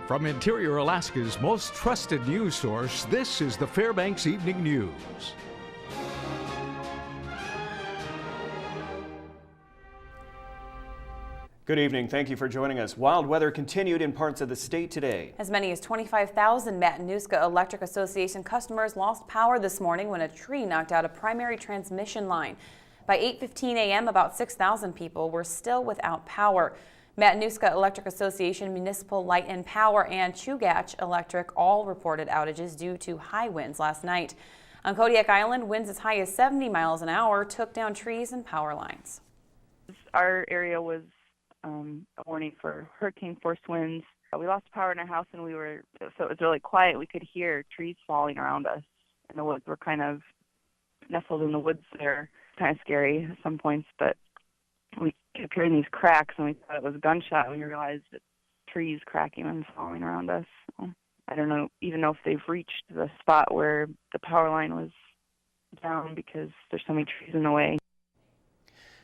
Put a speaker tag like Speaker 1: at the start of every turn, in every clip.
Speaker 1: From Interior Alaska's most trusted news source, this is the Fbx Evening News.
Speaker 2: Good evening. Thank you for joining us. Wild weather continued in parts of the state today.
Speaker 3: As many as 25,000 Matanuska Electric Association customers lost power this morning when a tree knocked out a primary transmission line. By 8:15 a.m., about 6,000 people were still without power. Matanuska Electric Association, Municipal Light and Power, and Chugach Electric all reported outages due to high winds last night. On Kodiak Island, winds as high as 70 miles an hour took down trees and power lines.
Speaker 4: Our area was a warning for hurricane force winds. We lost power in our house, and so it was really quiet. We could hear trees falling around us in the woods. We're kind of nestled in the woods there. Kind of scary at some points, but we kept hearing these cracks, and we thought it was a gunshot, and we realized that trees cracking and falling around us. I don't even know if they've reached the spot where the power line was down because there's so many trees in the way.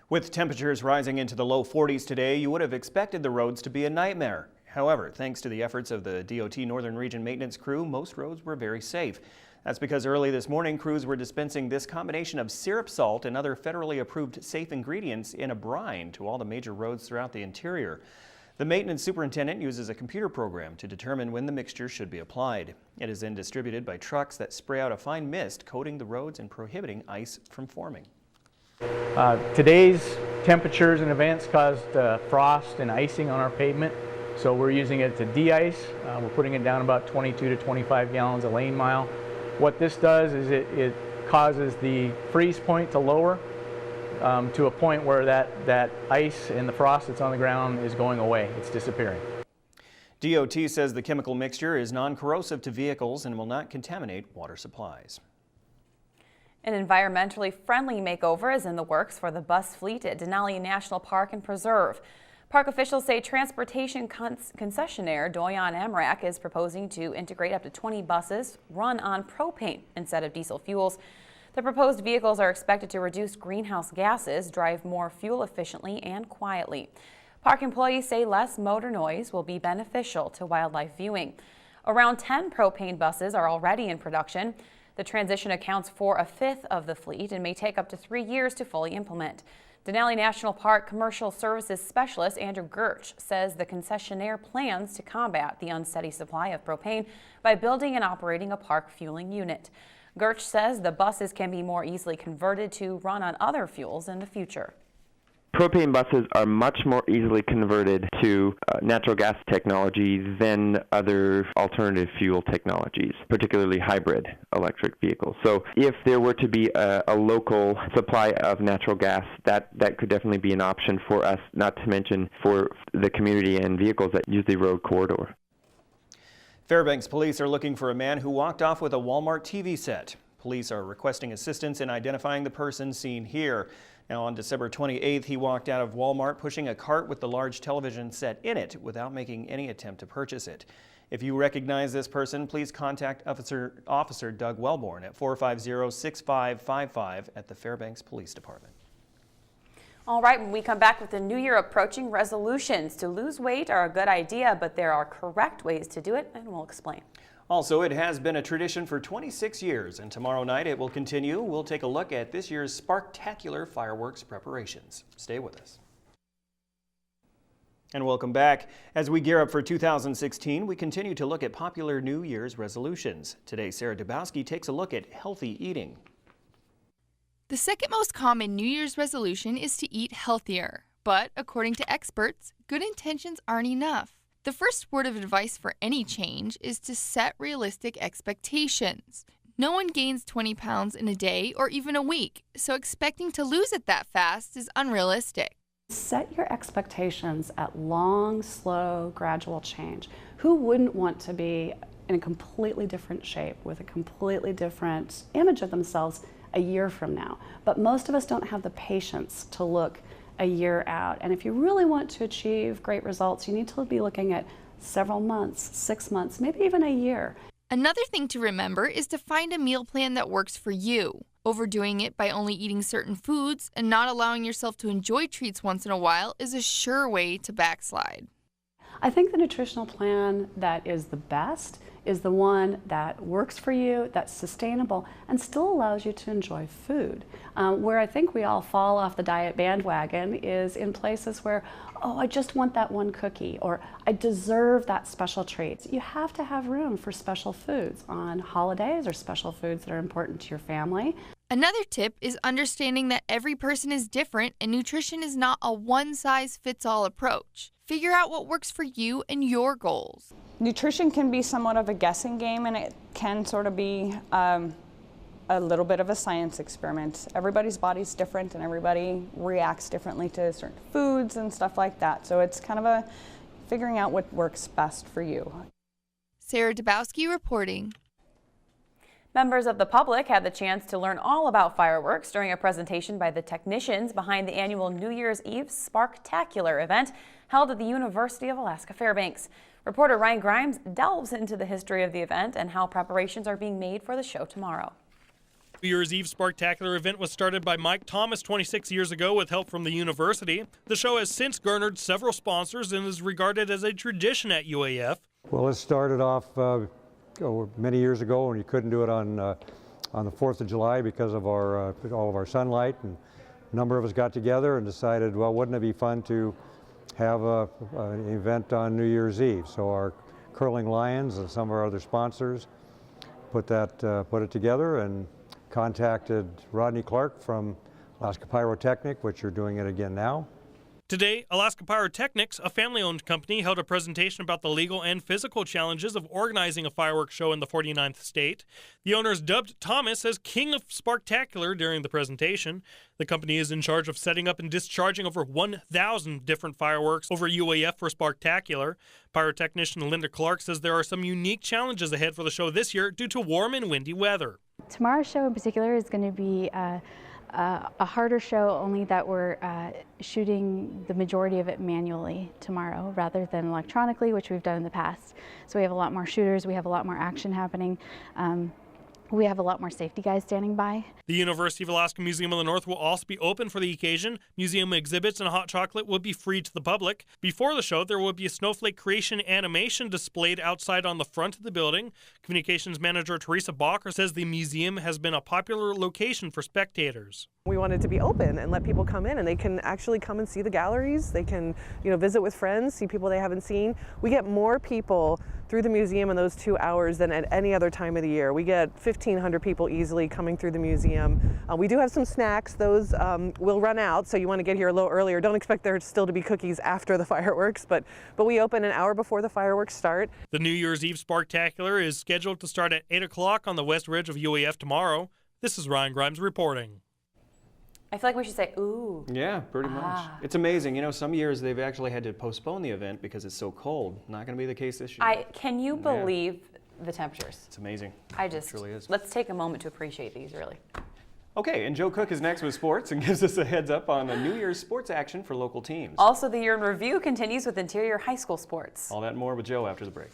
Speaker 2: With temperatures rising into the low 40s today, you would have expected the roads to be a nightmare. However, thanks to the efforts of the DOT Northern Region Maintenance crew, most roads were very safe. That's because early this morning, crews were dispensing this combination of syrup salt and other federally approved safe ingredients in a brine to all the major roads throughout the interior. The maintenance superintendent uses a computer program to determine when the mixture should be applied. It is then distributed by trucks that spray out a fine mist, coating the roads and prohibiting ice from forming.
Speaker 5: Today's temperatures and events caused frost and icing on our pavement, so we're using it to de-ice. We're putting it down about 22 to 25 gallons a lane mile. What this does is it causes the freeze point to lower to a point where that ice and the frost that's on the ground is going away. It's disappearing.
Speaker 2: DOT says the chemical mixture is non-corrosive to vehicles and will not contaminate water supplies.
Speaker 3: An environmentally friendly makeover is in the works for the bus fleet at Denali National Park and Preserve. Park officials say transportation concessionaire Doyon Amrak is proposing to integrate up to 20 buses run on propane instead of diesel fuels. The proposed vehicles are expected to reduce greenhouse gases, drive more fuel efficiently and quietly. Park employees say less motor noise will be beneficial to wildlife viewing. Around 10 propane buses are already in production. The transition accounts for a fifth of the fleet and may take up to 3 years to fully implement. Denali National Park Commercial Services Specialist Andrew Gerch says the concessionaire plans to combat the unsteady supply of propane by building and operating a park fueling unit. Gerch says the buses can be more easily converted to run on other fuels in the future.
Speaker 6: Propane buses are much more easily converted to natural gas technology than other alternative fuel technologies, particularly hybrid electric vehicles. So if there were to be a local supply of natural gas, that could definitely be an option for us, not to mention for the community and vehicles that use the road corridor.
Speaker 2: Fairbanks police are looking for a man who walked off with a Walmart TV set. Police are requesting assistance in identifying the person seen here. Now, on December 28th, he walked out of Walmart pushing a cart with the large television set in it without making any attempt to purchase it. If you recognize this person, please contact Officer Doug Wellborn at 450-6555 at the Fairbanks Police Department.
Speaker 3: All right, when we come back with the new year approaching, resolutions to lose weight are a good idea, but there are correct ways to do it, and we'll explain.
Speaker 2: Also, it has been a tradition for 26 years, and tomorrow night it will continue. We'll take a look at this year's Sparktacular fireworks preparations. Stay with us. And welcome back. As we gear up for 2016, we continue to look at popular New Year's resolutions. Today, Sarah Dubowski takes a look at healthy eating.
Speaker 7: The second most common New Year's resolution is to eat healthier. But according to experts, good intentions aren't enough. The first word of advice for any change is to set realistic expectations. No one gains 20 pounds in a day or even a week, so expecting to lose it that fast is unrealistic.
Speaker 8: Set your expectations at long, slow, gradual change. Who wouldn't want to be in a completely different shape with a completely different image of themselves a year from now? But most of us don't have the patience to look a year out. And if you really want to achieve great results, you need to be looking at several months, 6 months, maybe even a year.
Speaker 7: Another thing to remember is to find a meal plan that works for you. Overdoing it by only eating certain foods and not allowing yourself to enjoy treats once in a while is a sure way to backslide.
Speaker 8: I think the nutritional plan that is the best is the one that works for you, that's sustainable, and still allows you to enjoy food. Where I think we all fall off the diet bandwagon is in places where, oh, I just want that one cookie, or I deserve that special treat. You have to have room for special foods on holidays or special foods that are important to your family.
Speaker 7: Another tip is understanding that every person is different and nutrition is not a one-size-fits-all approach. Figure out what works for you and your goals.
Speaker 9: Nutrition can be somewhat of a guessing game, and it can sort of be a little bit of a science experiment. Everybody's body's different and everybody reacts differently to certain foods and stuff like that. So it's kind of a figuring out what works best for you.
Speaker 7: Sarah Dabowski reporting.
Speaker 3: Members of the public had the chance to learn all about fireworks during a presentation by the technicians behind the annual New Year's Eve Sparktacular event held at the University of Alaska Fairbanks. Reporter Ryan Grimes delves into the history of the event and how preparations are being made for the show tomorrow.
Speaker 10: New Year's Eve Sparktacular event was started by Mike Thomas 26 years ago with help from the university. The show has since garnered several sponsors and is regarded as a tradition at UAF.
Speaker 11: Well, it started off many years ago when you couldn't do it on the 4th of July because of all of our sunlight, and a number of us got together and decided, well, wouldn't it be fun to have an event on New Year's Eve? So our Curling Lions and some of our other sponsors put it together and contacted Rodney Clark from Alaska Pyrotechnic, which are doing it again now.
Speaker 10: Today, Alaska Pyrotechnics, a family-owned company, held a presentation about the legal and physical challenges of organizing a fireworks show in the 49th state. The owners dubbed Thomas as King of Sparktacular during the presentation. The company is in charge of setting up and discharging over 1,000 different fireworks over UAF for Sparktacular. Pyrotechnician Linda Clark says there are some unique challenges ahead for the show this year due to warm and windy weather.
Speaker 12: Tomorrow's show in particular is going to be a harder show, only that we're shooting the majority of it manually tomorrow rather than electronically, which we've done in the past. So we have a lot more shooters, we have a lot more action happening. We have a lot more safety guys standing by.
Speaker 10: The University of Alaska Museum of the North will also be open for the occasion. Museum exhibits and hot chocolate will be free to the public. Before the show, there will be a snowflake creation animation displayed outside on the front of the building. Communications manager Teresa Bacher says the museum has been a popular location for spectators.
Speaker 13: We wanted to be open and let people come in, and they can actually come and see the galleries. They can, visit with friends, see people they haven't seen. We get more people through the museum in those 2 hours than at any other time of the year. We get 1,500 people easily coming through the museum. We do have some snacks. Those will run out, so you want to get here a little earlier. Don't expect there still to be cookies after the fireworks, but we open an hour before the fireworks start.
Speaker 10: The New Year's Eve Sparktacular is scheduled to start at 8 o'clock on the west ridge of UAF tomorrow. This is Ryan Grimes reporting.
Speaker 3: I feel like we should say, ooh.
Speaker 2: Yeah, pretty much. It's amazing. Some years they've actually had to postpone the event because it's so cold. Not going to be the case this year.
Speaker 3: Can you believe the temperatures?
Speaker 2: It's amazing.
Speaker 3: It
Speaker 2: truly is.
Speaker 3: Let's take a moment to appreciate these, really.
Speaker 2: Okay, and Joe Cook is next with sports and gives us a heads up on the New Year's sports action for local teams.
Speaker 3: Also, the year in review continues with Interior High School sports.
Speaker 2: All that and more with Joe after the break.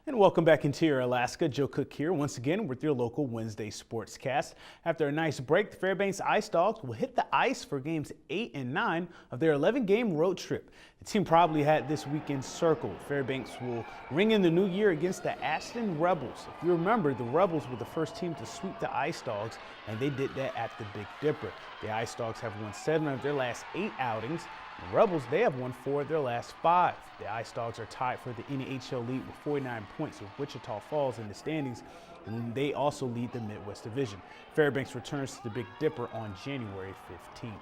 Speaker 14: And welcome back Interior Alaska. Joe Cook here once again with your local Wednesday Sportscast. After a nice break, the Fairbanks Ice Dogs will hit the ice for games 8 and 9 of their 11-game road trip. The team probably had this weekend circled. Fairbanks will ring in the new year against the Ashton Rebels. If you remember, the Rebels were the first team to sweep the Ice Dogs, and they did that at the Big Dipper. The Ice Dogs have won 7 of their last 8 outings. The Rebels, they have won 4 of their last 5. The Ice Dogs are tied for the NEHL lead with 49 points with Wichita Falls in the standings, and they also lead the Midwest Division. Fairbanks returns to the Big Dipper on January 15th.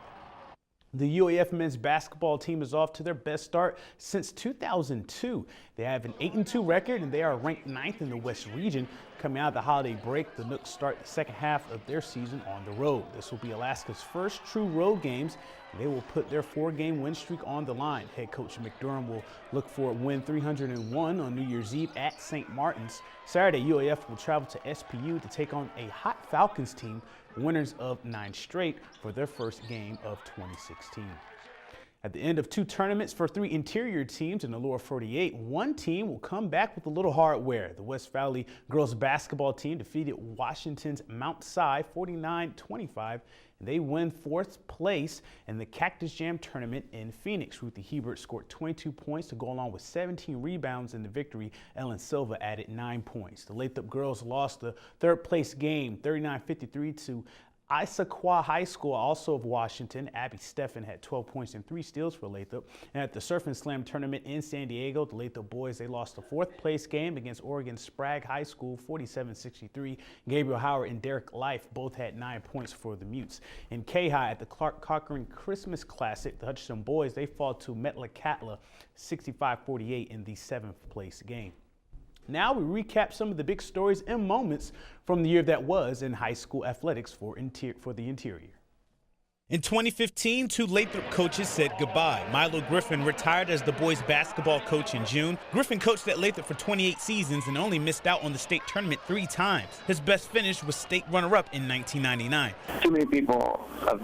Speaker 14: The UAF men's basketball team is off to their best start since 2002. They have an 8-2 record and they are ranked 9th in the West region. Coming out of the holiday break, the Nooks start the second half of their season on the road. This will be Alaska's first true road games. They will put their 4-game win streak on the line. Head coach McDurham will look for win 301 on New Year's Eve at St. Martin's. Saturday, UAF will travel to SPU to take on a hot Falcons team, winners of 9 straight, for their first game of 2016. At the end of 2 tournaments for 3 interior teams in the lower 48, one team will come back with a little hardware. The West Valley girls basketball team defeated Washington's Mount Si 49-25. They win 4th place in the Cactus Jam tournament in Phoenix. Ruthie Hebert scored 22 points to go along with 17 rebounds in the victory. Ellen Silva added 9 points. The Lathrop girls lost the 3rd place game 39-53 to Issaquah High School, also of Washington. Abby Steffen had 12 points and 3 steals for Lathrop. And at the Surf and Slam tournament in San Diego, the Lathrop boys, they lost the 4th place game against Oregon Sprague High School, 47-63. Gabriel Howard and Derek Life both had 9 points for the Mutes. In K-High at the Clark Cochran Christmas Classic, the Hutchinson boys, they fall to Metlakatla 65-48 in the 7th place game. Now we recap some of the big stories and moments from the year that was in high school athletics for the interior.
Speaker 15: In 2015, 2 Lathrop coaches said goodbye. Milo Griffin retired as the boys basketball coach in June. Griffin coached at Lathrop for 28 seasons and only missed out on the state tournament 3 times. His best finish was state runner-up in 1999.
Speaker 16: Too many people have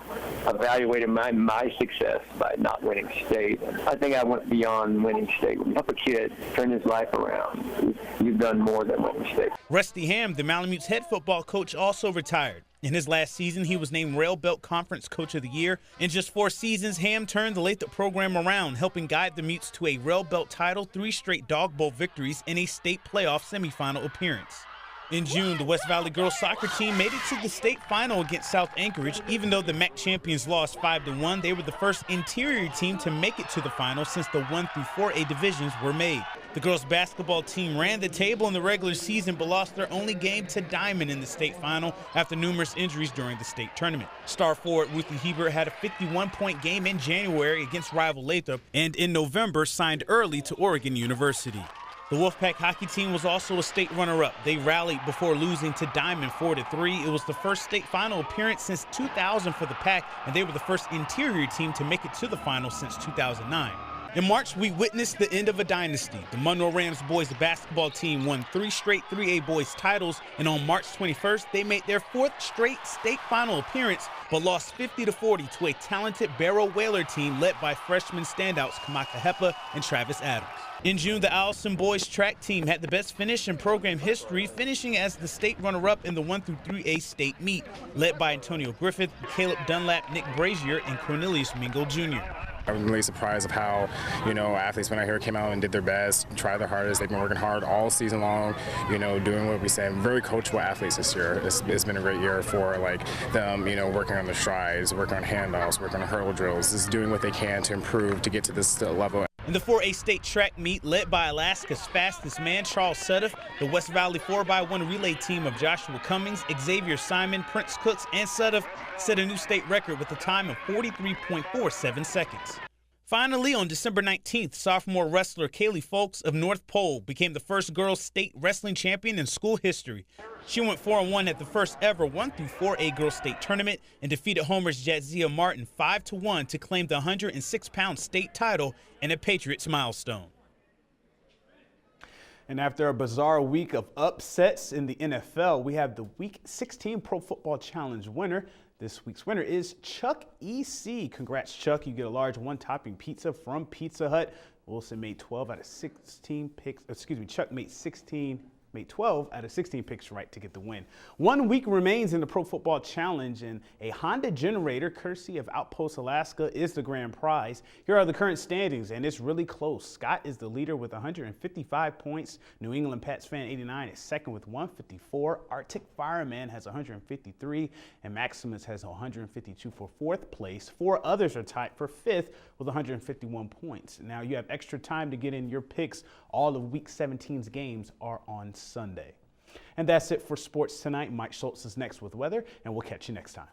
Speaker 16: evaluated my success by not winning state. I think I went beyond winning state. When you help a kid turn his life around, you've done more than winning state.
Speaker 15: Rusty Ham, the Malamutes head football coach, also retired. In his last season, he was named Rail Belt Conference Coach of the Year. In just 4 seasons, Ham turned the Lathrop program around, helping guide the Mutes to a Rail Belt title, 3 straight Dog Bowl victories, and a state playoff semifinal appearance. In June, the West Valley girls soccer team made it to the state final against South Anchorage. Even though the MAC champions lost 5-1, they were the first interior team to make it to the final since the 1 through 4A divisions were made. The girls basketball team ran the table in the regular season but lost their only game to Diamond in the state final after numerous injuries during the state tournament. Star forward Ruthie Hebert had a 51-point game in January against rival Lathrop and in November signed early to Oregon University. The Wolfpack hockey team was also a state runner-up. They rallied before losing to Diamond 4-3. It was the first state final appearance since 2000 for the Pack, and they were the first interior team to make it to the final since 2009. In March, we witnessed the end of a dynasty. The Monroe Rams boys basketball team won 3 straight 3A boys titles, and on March 21st, they made their 4th straight state final appearance, but lost 50-40 to a talented Barrow Whaler team led by freshman standouts Kamaka Hepa and Travis Adams. In June, the Allison boys track team had the best finish in program history, finishing as the state runner-up in the 1 through 3A state meet, led by Antonio Griffith, Caleb Dunlap, Nick Brazier, and Cornelius Mingle Jr.
Speaker 17: I'm really surprised of how, athletes when I hear came out and did their best, tried their hardest. They've been working hard all season long, doing what we say. Very coachable athletes this year. It's been a great year for them, working on their strides, working on handoffs, working on hurdle drills, just doing what they can to improve to get to this level.
Speaker 15: In the 4A state track meet, led by Alaska's fastest man, Charles Sudduth, the West Valley 4x1 relay team of Joshua Cummings, Xavier Simon, Prince Cooks, and Sudduth set a new state record with a time of 43.47 seconds. Finally, on December 19th, sophomore wrestler Kaylee Folks of North Pole became the first girls state wrestling champion in school history. She went 4-1 at the first ever 1 through 4A girls state tournament and defeated Homer's Jadzia Martin 5-1 to claim the 106-pound state title and a Patriots milestone.
Speaker 14: And after a bizarre week of upsets in the NFL, we have the Week 16 Pro Football Challenge winner. This week's winner is Chuck EC. Congrats, Chuck. You get a large 1-topping pizza from Pizza Hut. Wilson made 12 out of 16 picks. Chuck made 12 out of 16 picks right to get the win. 1 week remains in the Pro Football Challenge, and a Honda generator, courtesy of Outpost Alaska, is the grand prize. Here are the current standings, and it's really close. Scott is the leader with 155 points. New England Pats Fan 89 is second with 154. Arctic Fireman has 153, and Maximus has 152 for 4th place. 4 others are tied for 5th with 151 points. Now you have extra time to get in your picks. All of Week 17's games are on Sunday. And that's it for sports tonight. Mike Schultz is next with weather, and we'll catch you next time.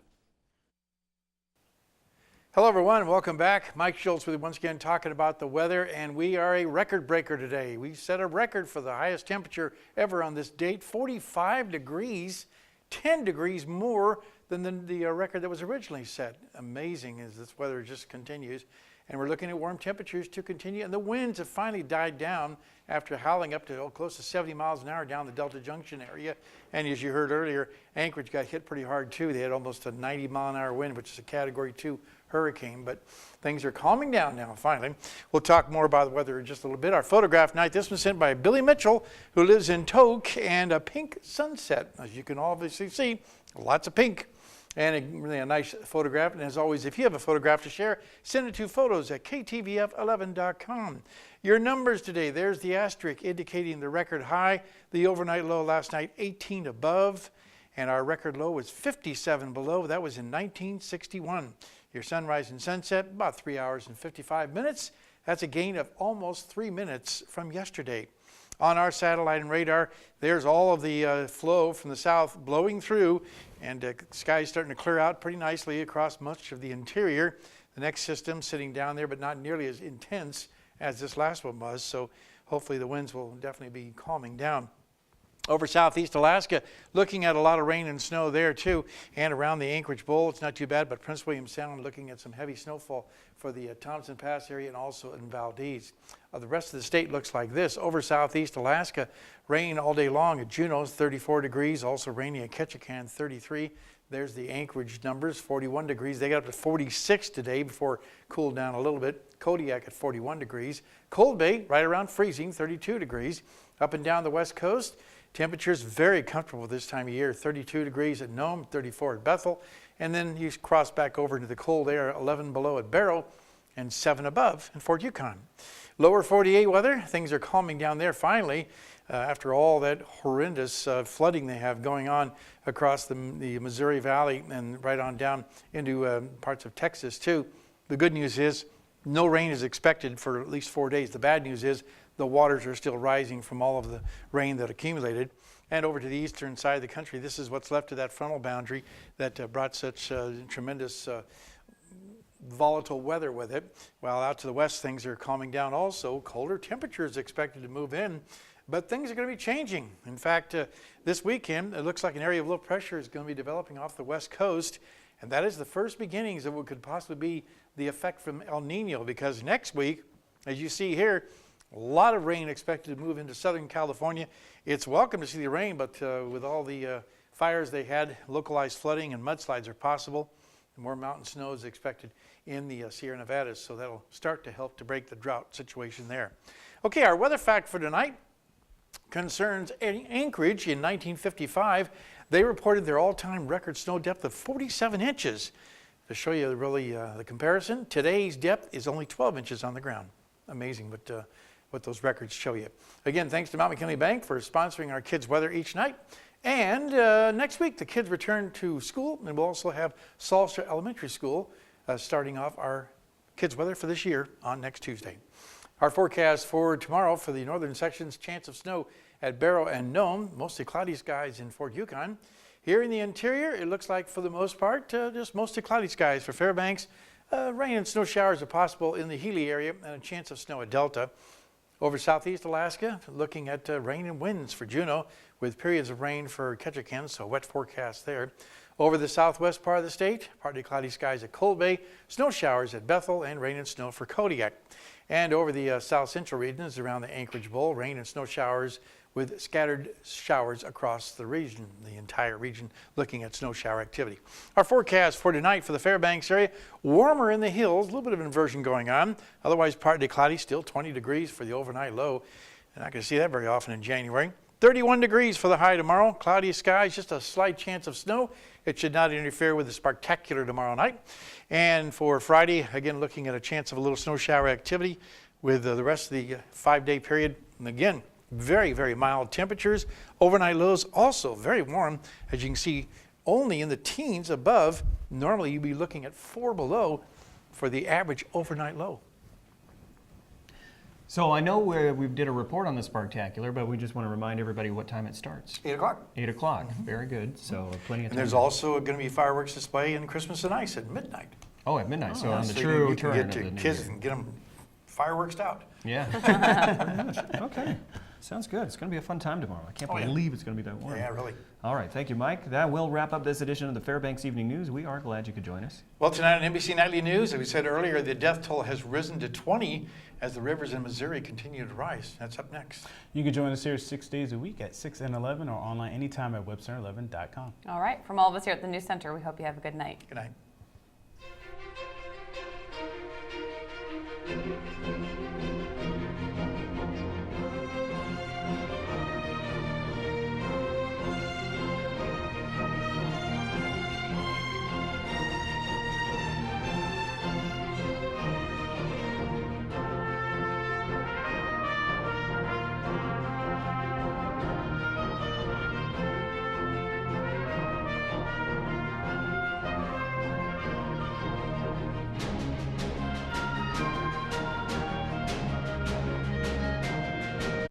Speaker 18: Hello, everyone. Welcome back. Mike Schultz with you once again talking about the weather, and we are a record breaker today. We set a record for the highest temperature ever on this date, 45 degrees, 10 degrees more than the record that was originally set. Amazing as this weather just continues. And we're looking at warm temperatures to continue, and the winds have finally died down after howling up to close to 70 miles an hour down the Delta Junction area. And as you heard earlier, Anchorage got hit pretty hard too. They had almost a 90-mile-an-hour wind, which is a Category 2 hurricane, but things are calming down now, finally. We'll talk more about the weather in just a little bit. Our photograph tonight, this was sent by Billy Mitchell, who lives in Toke, and a pink sunset. As you can obviously see, lots of pink. And really a nice photograph. And as always, if you have a photograph to share, send it to photos@ktvf11.com. Your numbers today, there's the asterisk indicating the record high. The overnight low last night, 18 above. And our record low was 57 below. That was in 1961. Your sunrise and sunset, about 3 hours and 55 minutes. That's a gain of almost 3 minutes from yesterday. On our satellite and radar, there's all of the flow from the south blowing through, and the sky's starting to clear out pretty nicely across much of the interior. The next system sitting down there, but not nearly as intense as this last one was, so hopefully the winds will definitely be calming down. Over southeast Alaska, looking at a lot of rain and snow there too, and around the Anchorage Bowl, it's not too bad, but Prince William Sound looking at some heavy snowfall for the Thompson Pass area and also in Valdez. The rest of the state looks like this. Over southeast Alaska, rain all day long at Juneau's, 34 degrees, also rainy at Ketchikan, 33. There's the Anchorage numbers, 41 degrees. They got up to 46 today before cooled down a little bit. Kodiak at 41 degrees. Cold Bay, right around freezing, 32 degrees. Up and down the west coast, temperatures very comfortable this time of year, 32 degrees at Nome, 34 at Bethel, and then you cross back over into the cold air, 11 below at Barrow and 7 above in Fort Yukon. Lower 48 weather, things are calming down there finally after all that horrendous flooding they have going on across the Missouri Valley and right on down into parts of Texas too. The good news is no rain is expected for at least 4 days. The bad news is the waters are still rising from all of the rain that accumulated. And over to the eastern side of the country, this is what's left of that frontal boundary that brought such tremendous volatile weather with it. While out to the west, things are calming down also. Colder temperatures expected to move in, but things are going to be changing. In fact, this weekend, it looks like an area of low pressure is going to be developing off the west coast, and that is the first beginnings of what could possibly be the effect from El Nino, because next week, as you see here, a lot of rain expected to move into Southern California. It's welcome to see the rain, but with all the fires they had, localized flooding and mudslides are possible. More mountain snow is expected in the Sierra Nevadas, so that'll start to help to break the drought situation there. Okay, our weather fact for tonight concerns Anchorage in 1955. They reported their all-time record snow depth of 47 inches. To show you really the comparison, today's depth is only 12 inches on the ground. Amazing what those records show you. Again, thanks to Mount McKinley Bank for sponsoring our kids' weather each night. And next week, the kids return to school, and we'll also have Salsa Elementary School starting off our kids' weather for this year on next Tuesday. Our forecast for tomorrow for the northern sections, chance of snow at Barrow and Nome, mostly cloudy skies in Fort Yukon. Here in the interior, it looks like for the most part, just mostly cloudy skies for Fairbanks. Rain and snow showers are possible in the Healy area and a chance of snow at Delta. Over southeast Alaska, looking at rain and winds for Juneau with periods of rain for Ketchikan, so wet forecast there. Over the southwest part of the state, partly cloudy skies at Cold Bay, snow showers at Bethel, and rain and snow for Kodiak. And over the south central regions around the Anchorage Bowl, rain and snow showers with scattered showers across the region, the entire region, looking at snow shower activity. Our forecast for tonight for the Fairbanks area, warmer in the hills, a little bit of inversion going on. Otherwise partly cloudy, still 20 degrees for the overnight low. You're not going to see that very often in January. 31 degrees for the high tomorrow. Cloudy skies, just a slight chance of snow. It should not interfere with the Sparktacular tomorrow night. And for Friday, again, looking at a chance of a little snow shower activity with the rest of the 5-day period. And again, very, very mild temperatures. Overnight lows also very warm. As you can see, only in the teens above. Normally you'd be looking at 4 below for the average overnight low.
Speaker 2: So I know we did a report on the Sparktacular, but we just want to remind everybody what time it starts.
Speaker 18: 8 o'clock.
Speaker 2: 8 o'clock. Very good. So plenty of time.
Speaker 18: And there's also going to be fireworks display and Christmas and Ice at midnight.
Speaker 2: Oh, at midnight. So on the true turn
Speaker 18: you
Speaker 2: of
Speaker 18: can
Speaker 2: the
Speaker 18: get
Speaker 2: new
Speaker 18: kids
Speaker 2: year.
Speaker 18: and get them fireworks out.
Speaker 2: Yeah. Okay. Sounds good. It's going to be a fun time tomorrow. I can't believe it's going to be that warm.
Speaker 18: Yeah, really.
Speaker 2: All right. Thank you, Mike. That will wrap up this edition of the Fairbanks Evening News. We are glad you could join us.
Speaker 18: Well, tonight on NBC Nightly News, as we said earlier, the death toll has risen to 20 as the rivers in Missouri continue to rise. That's up next.
Speaker 14: You can join us here 6 days a week at 6 and 11 or online anytime at webcenter11.com.
Speaker 3: All right. From all of us here at the News Center, we hope you have a good night.
Speaker 18: Good night.